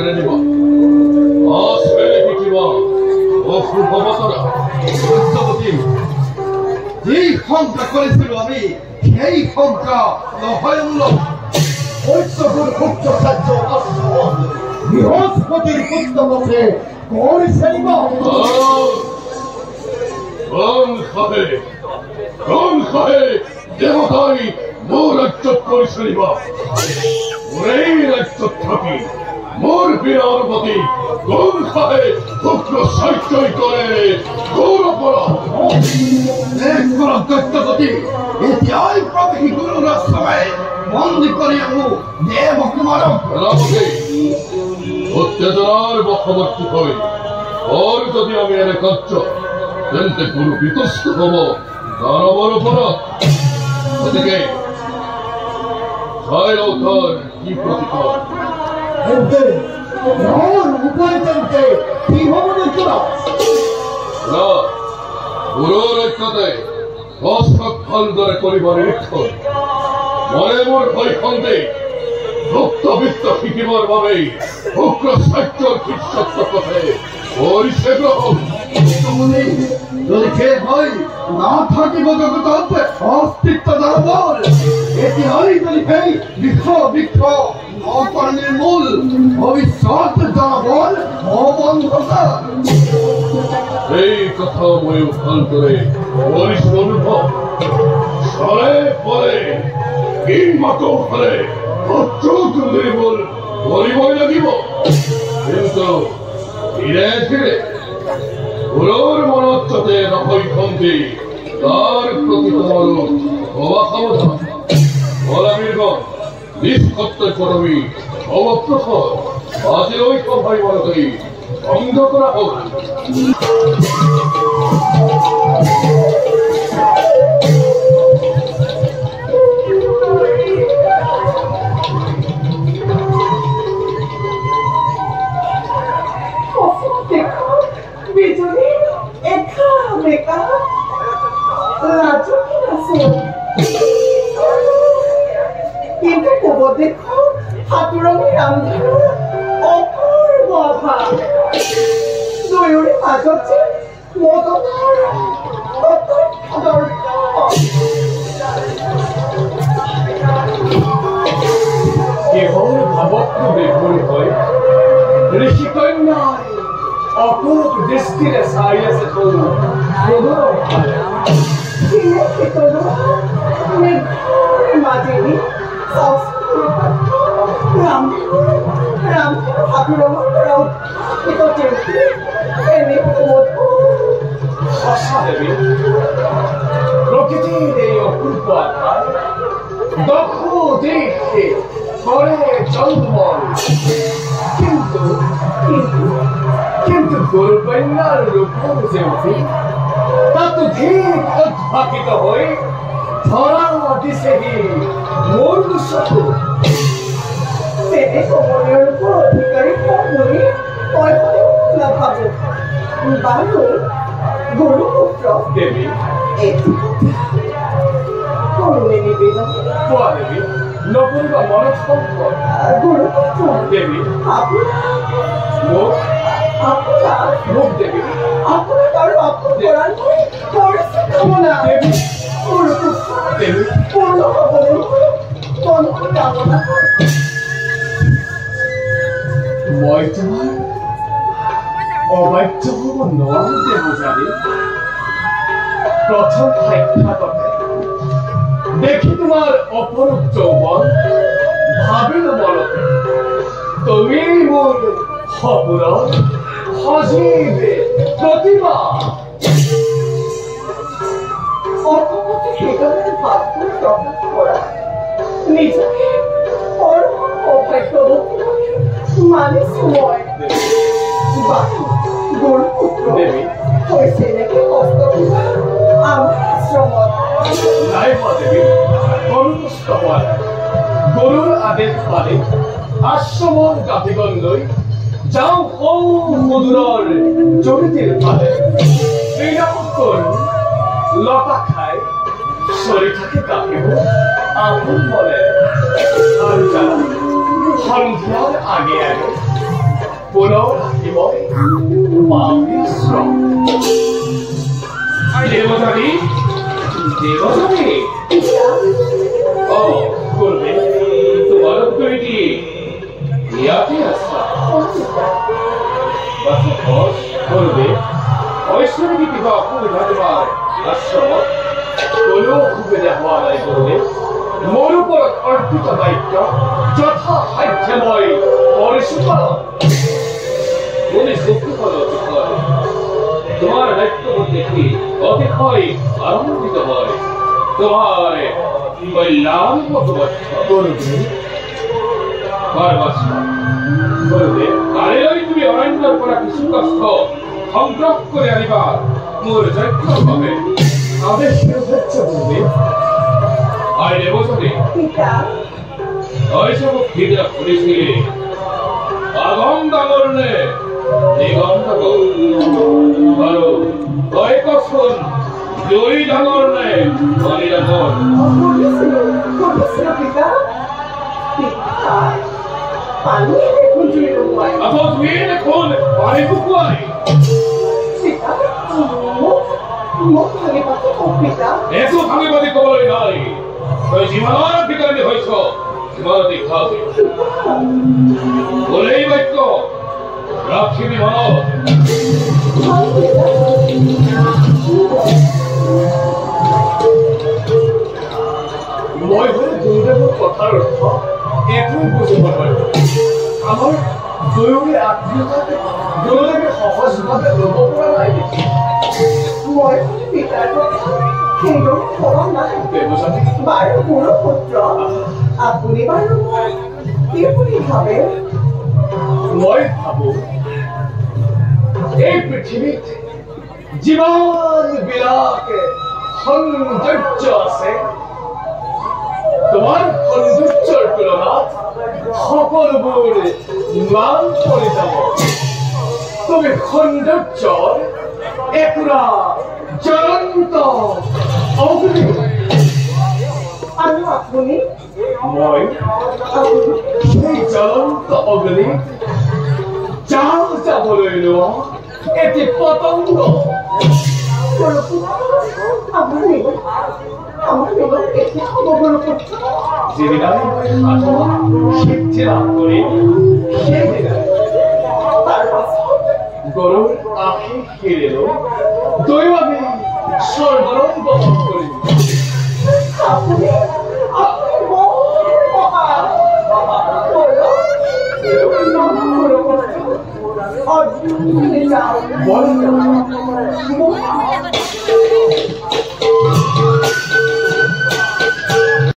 কেড়ে নিব আসবে কিবা অশুভ অবতরা সত্যবতী যেই ক্ষমতা করেছিল আমি সেই ক্ষমতা নহয়মূল ঐশ্বর গুপ্ত সাহায্য অশ্বন বৃহস্পতির পুত্রমুখে করেছিল কোন খাহে দেবতাই মোর রাজ্য করেছিল ওই রাজ্য থাকি মোর বীরার প্রতি কোন খাহে পুত্র সাহিত্যই করে সত্যপতি ইতিহাস প্রতি গুরুর সময় বন্দী করি আমু দেব কুমার অত্যাচার বশবর্তী হই ওর যদি আমি এনে কার্য তেন্তে গুরু বিতস্ত হব দানবর অপরাধ এদিকে ছয় অবতার কি প্রতিকার গুরুর ঐক্যতে দশক ফল ধরে করিবার নিরীক্ষণ মনে মোর ভয় খন্দে রক্তবিত্ত শিখিবার ভাবে উগ্র সাহিত্যর খ্রিস্টত্ব পথে পরিষে গ্রহণ যদি কে হয় না থাকিব জগতে অস্তিত্ব দাবল এটি হয় যদি সেই বৃক্ষ বৃক্ষ অকর্ণের মূল ভবিষ্যৎ জনবল অবন্ধকার এই কথা মই উত্থান করে বলিস অনুভব সরে পরে কিংবা ফলে চোখ নির্মূল করিবই লাগিব কিন্তু ধীরে ধীরে গুরুর মনোচ্চতে নকই খন্তি তার প্রতি তোমার হওয়া ক্ষমতা বলাবীরগণ নিষ্কর্ত করবি অবপ্রখর আজের ঐক্য ভাই বলতেই ভঙ্গ করা হোক দেখো হাতুরঙের আন্ধার অপূর্ব অভাব দয়রে বাজছে মদনার কেবল ভাবত্ব বেগুন হয় ঋষিকন্যায় অপূর্ব দৃষ্টিরে সাইয়াছে তরু মাঝে রাম ঠাকুর প্রকৃতির এই অপূর্ব আধার দক্ষ দেখে করে জন্মল কিন্তু কিন্তু গৌরকন্যার রূপ যে উঠি তা তো ঠিক উদ্ভাবিত হয়ে ধরা দিছে মূল শত্রু সেটা সময়ের উপর অধিকারী বলে ভাবো বালু গরুপুত্র দেবী করুণে নিবেদন দেবী নবরূপা মনস্পর্শ গরুপুত্র দেবী মুখ দেবী আপনার কারো আপন করার পরিস্থিতি কামনা দেবী গরুপুত্র দেবী পূর্ণ হবলে কনক কামনা মই তোমার অবাধ্য হব নয় দেব জানি প্রথম সাক্ষাৎতে দেখি তোমার অপরূপ যৌবন ভাবিল মনতে তুমি মোর সপুরন সজীবে প্রতিভা অর্থমতে সেখানে ভাগ্য প্রকাশ করা নিজেকে পরম অভাগ্যবতী মানে সময় গরুপুত্র দেবী হয়েছে নাকি কষ্ট আমার আশ্রমত নাই দেবী অনুষ্ট হওয়ার গরুর আদেশ পালে আশ্রমর জাতিগণ লৈ যাও ও মধুরর জমিতের পালে ক্রীড়াপুত্র লতা খায় শরীর থাকে কাকিব আপন বলে আর যারা সন্ধ্যার আগে আগে পুনৰ আহিবই দেৱজানী দেৱজানী কৰবে তোমাৰ তৈৰি ইয়াতে আসা বাস কৰবে ঐশ্বৰিক কিবা অসুবিধা তোমাৰ আশ্ৰমত কোনো অসুবিধা হওয়া নাই কৰবে মোৰ ওপৰত অৰ্পিত দায়িত্ব যথা সাধ্য মই কৰিছোঁ মনে সুখল অতিশয় তোমাৰ দায়িত্ববোধ দেখি অতিশয় আনন্দিত হয় তোমাৰ কল্যাণ কৰবে কৰবে কাইলৈ তুমি অৰণ্যৰ পৰা কিছু কষ্ট সংগ্ৰহ কৰি আনিবা মোৰ যজ্ঞৰ বাবে আদেশ কৰবে আই দেৱজানী ঐশ্বৰক ভিতৰত শুনিছিলি আগম ডাঙৰ নে নিগম ডাঙৰ আৰু তই কচোন দুই ডাঙৰ নে মানি ডাঙৰ আকৌ তুমি দেখোন পানী শুকুৱাই একো ভাঙি পাতি ক'বলৈ নাই তই যিমানৰ অধিকাৰী হৈছ সিমানতে খাবি বলেই বাক্য ৰাখিবি মনত মই হলে দুৰ্দেৱৰ কথাৰ অৰ্থ একো বুজিব নোৱাৰো আমাৰ দুয়োৰে আত্মীয়তাতে দুয়োৰে সহজভাৱে ল'ব পৰা নাই নেকি মই পিতাৰ সেইদৰে ভবা নাই বাৰু মোৰ পুত্ৰ আপুনি বাৰু কি বুলি ভাবে মই ভাবো এই পৃথিৱীত যিমান বিলাকে সৌন্দৰ্য আছে তোমাৰ সৌন্দৰ্যৰ তুলনাত সকলোবোৰ ম্লান পৰি যাব তুমি সৌন্দৰ্যৰ একুৰা জ্বলন্ত অগ্নি আৰু আপুনি মই সেই জ্বলন্ত অগ্নি জাল যাবলৈ লোৱা এটি পতংগ যিদিনাই মই সাধনা সিদ্ধি লাভ কৰিম সেইদিনাই গৰুৰ আশীষ শিৰেলো দুয়ো আমি স্বৰ্গলোক গমন কৰিম Oh,